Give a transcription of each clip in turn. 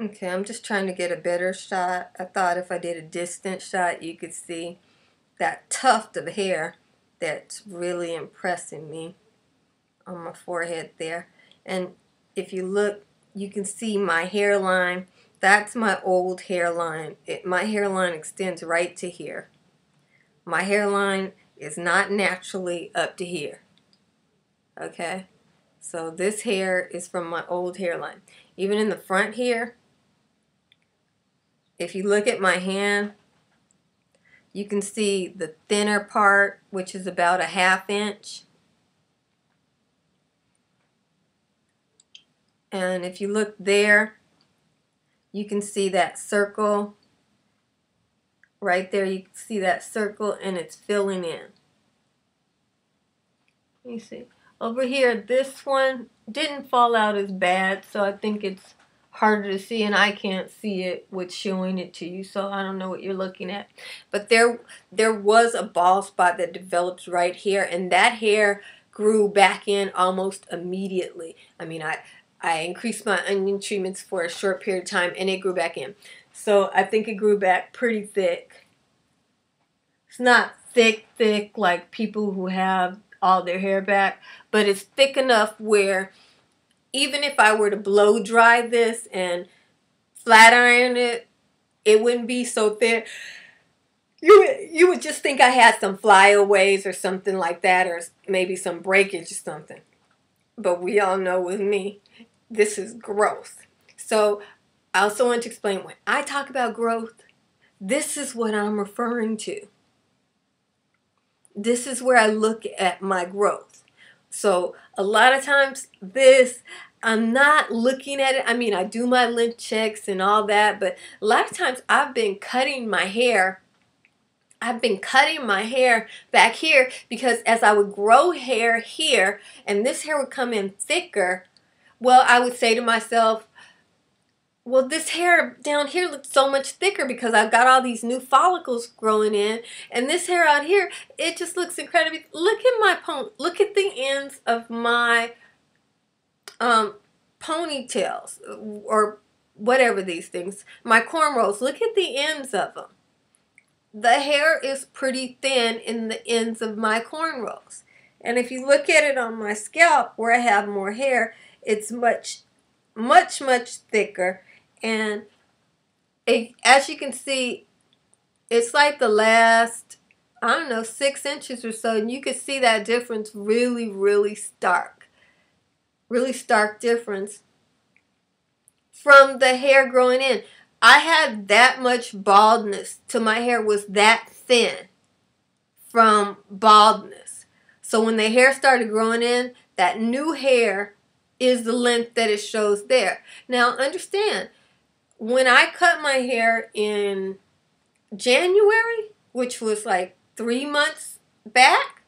Okay, I'm just trying to get a better shot. I thought if I did a distant shot, you could see that tuft of hair that's really impressing me on my forehead there. And if you look, you can see my hairline. That's my old hairline. My hairline extends right to here. My hairline is not naturally up to here. Okay? So this hair is from my old hairline. Even in the front here, if you look at my hand, you can see the thinner part, which is about a 1/2 inch. And if you look there, you can see that circle. Right there, you can see that circle, and it's filling in. Let me see. Over here, this one didn't fall out as bad, so I think it's harder to see, and I can't see it with showing it to you, so I don't know what you're looking at. But there was a bald spot that developed right here, and that hair grew back in almost immediately. I mean, I increased my onion treatments for a short period of time, and it grew back in. So I think it grew back pretty thick. It's not thick like people who have all their hair back, but it's thick enough where even if I were to blow dry this and flat iron it, it wouldn't be so thick. You would just think I had some flyaways or something like that, or maybe some breakage or something. But we all know with me, this is growth. So I also want to explain, when I talk about growth, this is what I'm referring to. This is where I look at my growth. So a lot of times I'm not looking at it. I mean, I do my lymph checks and all that, but a lot of times I've been cutting my hair. I've been cutting my hair back here because as I would grow hair here and this hair would come in thicker, well, I would say to myself, well, this hair down here looks so much thicker because I've got all these new follicles growing in, and this hair out here, it just looks incredible. Look at my look at the ends of my ponytails or whatever these things, my cornrows. Look at the ends of them. The hair is pretty thin in the ends of my cornrows, and if you look at it on my scalp where I have more hair, it's much thicker. And as you can see, it's like the last, I don't know, 6 inches or so, and you can see that difference really stark difference from the hair growing in. I had that much baldness till my hair was that thin from baldness. So when the hair started growing in, that new hair is the length that it shows there. Now understand, when I cut my hair in January, which was like 3 months back,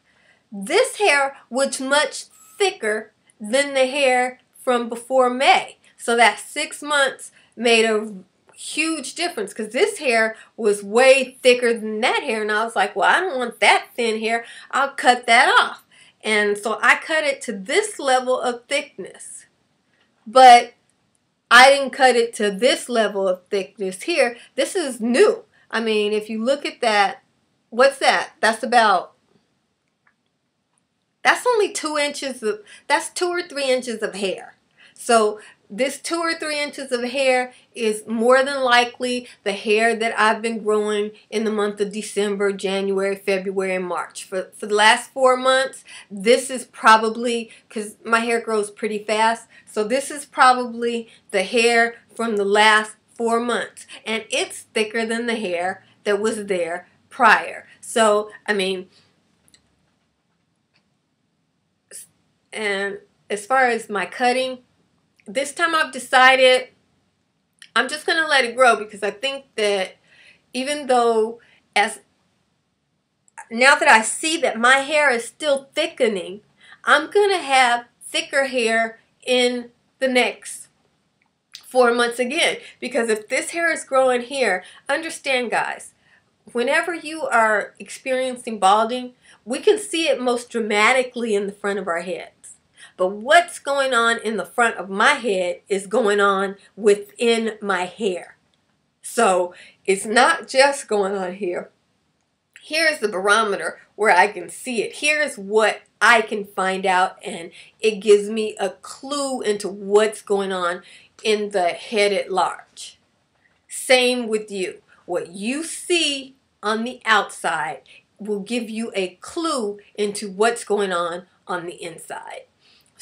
this hair was much thicker than the hair from before May. So that 6 months made a huge difference because this hair was way thicker than that hair, and I was like, well, I don't want that thin hair. I'll cut that off. And so I cut it to this level of thickness. But I didn't cut it to this level of thickness here. This is new. I mean, if you look at that, what's that? That's only 2 inches of, that's 2 or 3 inches of hair. So this 2 or 3 inches of hair is more than likely the hair that I've been growing in the month of December, January, February, and March. For the last 4 months, this is probably, because my hair grows pretty fast, so this is probably the hair from the last 4 months. And it's thicker than the hair that was there prior. So, I mean, and as far as my cutting, this time I've decided I'm just going to let it grow, because I think that even though now that I see that my hair is still thickening, I'm going to have thicker hair in the next 4 months again. Because if this hair is growing here, understand guys, whenever you are experiencing balding, we can see it most dramatically in the front of our heads. But what's going on in the front of my head is going on within my hair. So it's not just going on here. Here's the barometer where I can see it. Here's what I can find out, and it gives me a clue into what's going on in the head at large. Same with you. What you see on the outside will give you a clue into what's going on the inside.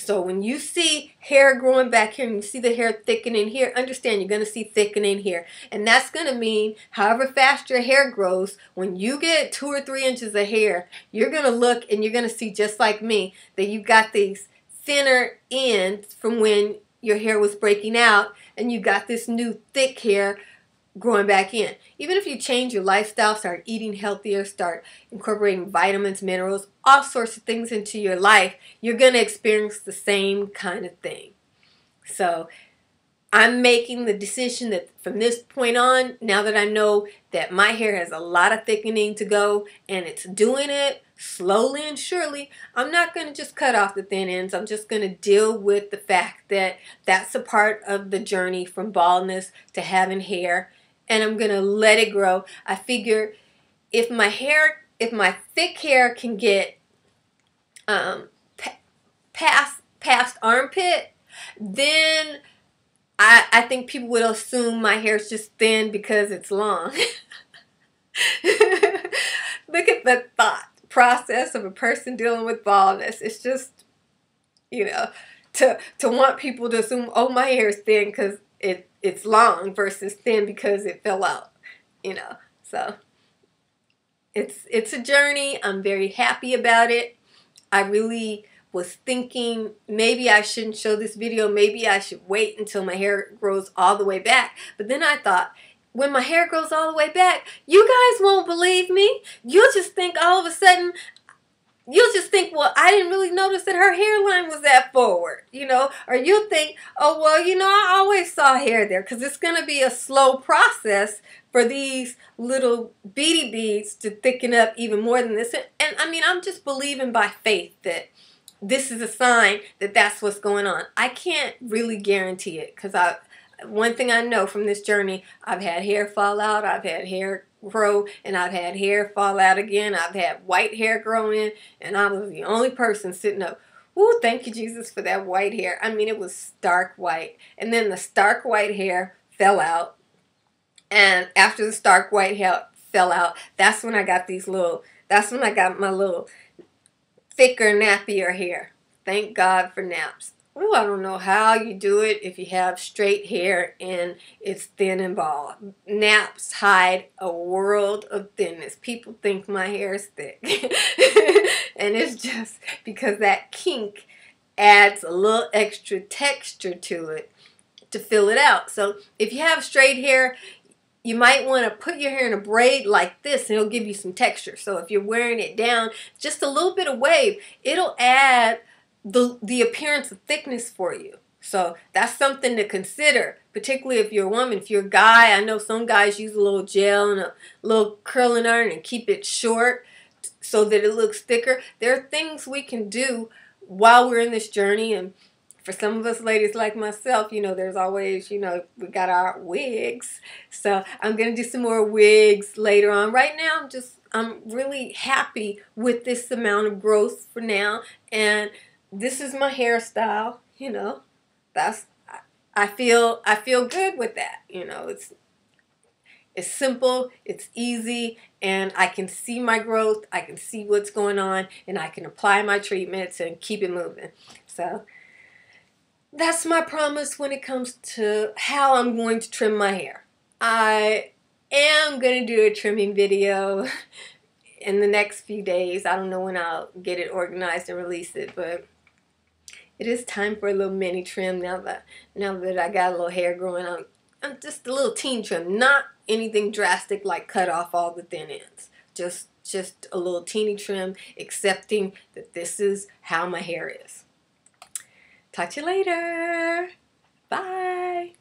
So when you see hair growing back here and you see the hair thickening here, understand you're going to see thickening here. And that's going to mean however fast your hair grows, when you get 2 or 3 inches of hair, you're going to look and you're going to see, just like me, that you've got these thinner ends from when your hair was breaking out, and you got this new thick hair growing back in. Even if you change your lifestyle, start eating healthier, start incorporating vitamins, minerals, all sorts of things into your life, you're going to experience the same kind of thing. So I'm making the decision that from this point on, now that I know that my hair has a lot of thickening to go, and it's doing it slowly and surely, I'm not going to just cut off the thin ends. I'm just going to deal with the fact that that's a part of the journey from baldness to having hair, and I'm going to let it grow. I figure if my thick hair can get past armpit, then I think people would assume my hair is just thin because it's long. Look at the thought process of a person dealing with baldness. It's just, you know, to want people to assume, oh, my hair is thin because it's long versus thin because it fell out, you know. So it's a journey. I'm very happy about it. I really was thinking maybe I shouldn't show this video. Maybe I should wait until my hair grows all the way back. But then I thought, when my hair grows all the way back, you guys won't believe me. You'll just think all of a sudden, well, I didn't really notice that her hairline was that forward, you know. Or you'll think, oh, well, you know, I always saw hair there, because it's going to be a slow process for these little beady beads to thicken up even more than this. And I mean, I'm just believing by faith that this is a sign that that's what's going on. I can't really guarantee it, because one thing I know from this journey, I've had hair fall out, I've had hair grow, and I've had hair fall out again. I've had white hair grow in, and I was the only person sitting up. Ooh, thank you, Jesus, for that white hair. I mean, it was stark white. And then the stark white hair fell out. And after the stark white hair fell out, that's when I got my little thicker, nappier hair. Thank God for naps. Ooh, I don't know how you do it if you have straight hair and it's thin and bald. Naps hide a world of thinness. People think my hair is thick. And it's just because that kink adds a little extra texture to it to fill it out. So if you have straight hair, you might want to put your hair in a braid like this, and it'll give you some texture. So if you're wearing it down, just a little bit of wave, it'll add the appearance of thickness for you. So that's something to consider, particularly if you're a woman. If you're a guy, I know some guys use a little gel and a little curling iron and keep it short so that it looks thicker. There are things we can do while we're in this journey. And for some of us ladies like myself, you know, there's always, you know, we got our wigs. So I'm going to do some more wigs later on. Right now, I'm really happy with this amount of growth for now. And this is my hairstyle, you know. I feel good with that, you know. It's simple, it's easy, and I can see my growth, I can see what's going on, and I can apply my treatments and keep it moving. So that's my promise when it comes to how I'm going to trim my hair. I am going to do a trimming video in the next few days. I don't know when I'll get it organized and release it, but it is time for a little mini trim now that I got a little hair growing on. I'm just a little teen trim, not anything drastic like cut off all the thin ends. Just a little teeny trim, accepting that this is how my hair is. Talk to you later. Bye.